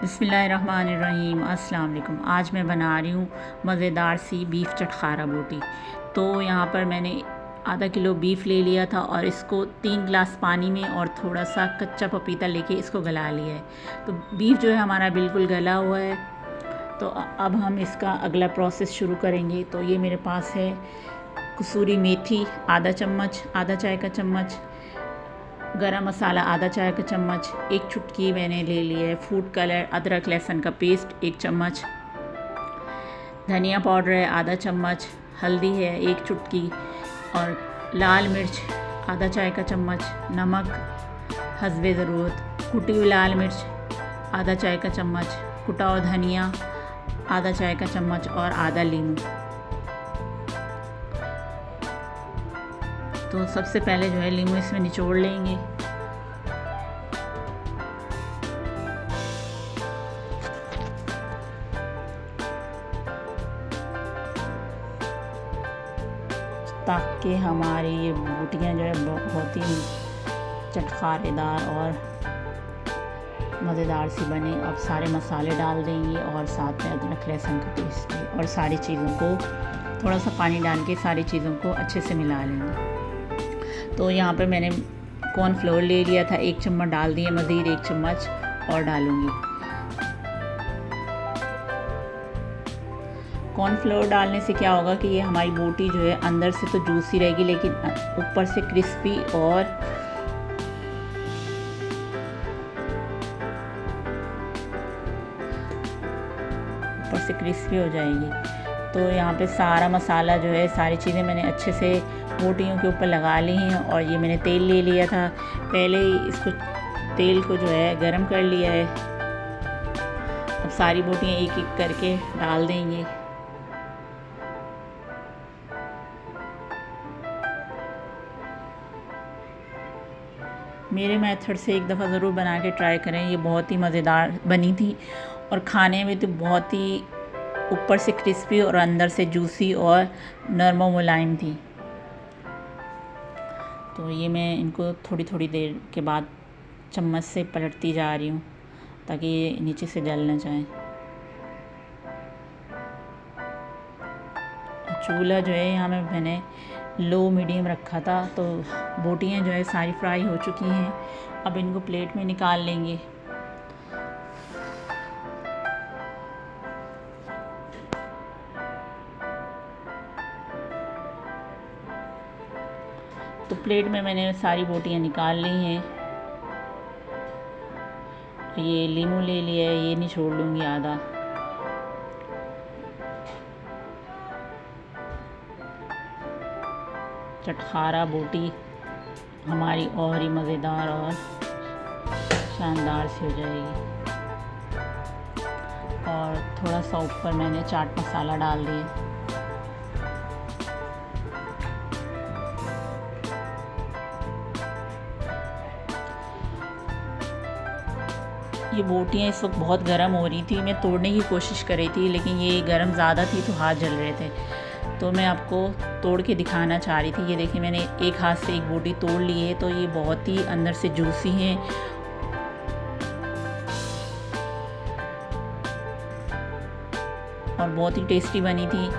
बिस्मिल्लाहिर्रहमानिर्रहीम। अस्सलाम वालेकुम। आज मैं बना रही हूँ मज़ेदार सी बीफ चटखारा बोटी। तो यहाँ पर मैंने आधा किलो बीफ ले लिया था और इसको 3 गिलास पानी में और थोड़ा सा कच्चा पपीता लेके इसको गला लिया है। तो बीफ जो है हमारा बिल्कुल गला हुआ है। तो अब हम इसका अगला प्रोसेस शुरू करेंगे। तो ये मेरे पास है कसूरी मेथी आधा चम्मच, आधा चाय का चम्मच, गरम मसाला आधा चाय का चम्मच, एक चुटकी मैंने ले ली है फूड कलर, अदरक लहसुन का पेस्ट 1 चम्मच, धनिया पाउडर है आधा चम्मच, हल्दी है 1 चुटकी और लाल मिर्च आधा चाय का चम्मच, नमक हस्बे ज़रूरत, कुटी हुई लाल मिर्च आधा चाय का चम्मच, कुटा हुआ धनिया आधा चाय का चम्मच और आधा लीमू। तो सबसे पहले जो है लीमू इसमें निचोड़ लेंगे। ताकि हमारी ये बोटियाँ जो है बहुत ही चटखारेदार और मज़ेदार सी बने। अब सारे मसाले डाल देंगे और साथ में अदरक लहसुन का पेस्ट और सारी चीज़ों को थोड़ा सा पानी डाल के सारी चीज़ों को अच्छे से मिला लेंगे। तो यहाँ पर मैंने कॉर्नफ्लोर ले लिया था 1 चम्मच डाल दिए, मज़ीद 1 चम्मच और डालूँगी। कॉर्नफ्लोर डालने से क्या होगा कि ये हमारी बोटी जो है अंदर से तो जूसी रहेगी लेकिन ऊपर से क्रिस्पी और हो जाएगी। तो यहाँ पे सारा मसाला जो है सारी चीज़ें मैंने अच्छे से बोटियों के ऊपर लगा ली हैं। और ये मैंने तेल ले लिया था, पहले ही इसको तेल को जो है गरम कर लिया है। अब सारी बोटियाँ एक एक करके डाल देंगे। मेरे मेथड से एक दफ़ा ज़रूर बना के ट्राई करें, ये बहुत ही मज़ेदार बनी थी और खाने में तो बहुत ही ऊपर से क्रिस्पी और अंदर से जूसी और नरम मुलायम थी। तो ये मैं इनको थोड़ी थोड़ी देर के बाद चम्मच से पलटती जा रही हूँ ताकि ये नीचे से जल ना जाए। चूल्हा जो है यहाँ में मैंने लो मीडियम रखा था। तो बोटियाँ जो है सारी फ्राई हो चुकी हैं। अब इनको प्लेट में निकाल लेंगे। तो प्लेट में मैंने सारी बोटियाँ निकाल ली हैं। ये लीमू ले लिया है, ये निचोड़ लूँगी आधा। चटखारा बोटी हमारी और ही मज़ेदार और शानदार सी हो जाएगी। और थोड़ा सा ऊपर मैंने चाट मसाला डाल दिया। ये बोटियाँ इस वक्त बहुत गर्म हो रही थी, मैं तोड़ने की कोशिश कर रही थी लेकिन ये गर्म ज़्यादा थी तो हाथ जल रहे थे। तो मैं आपको तोड़ के दिखाना चाह रही थी। ये देखिए मैंने एक हाथ से एक बोटी तोड़ ली है। तो ये बहुत ही अंदर से जूसी हैं और बहुत ही टेस्टी बनी थी।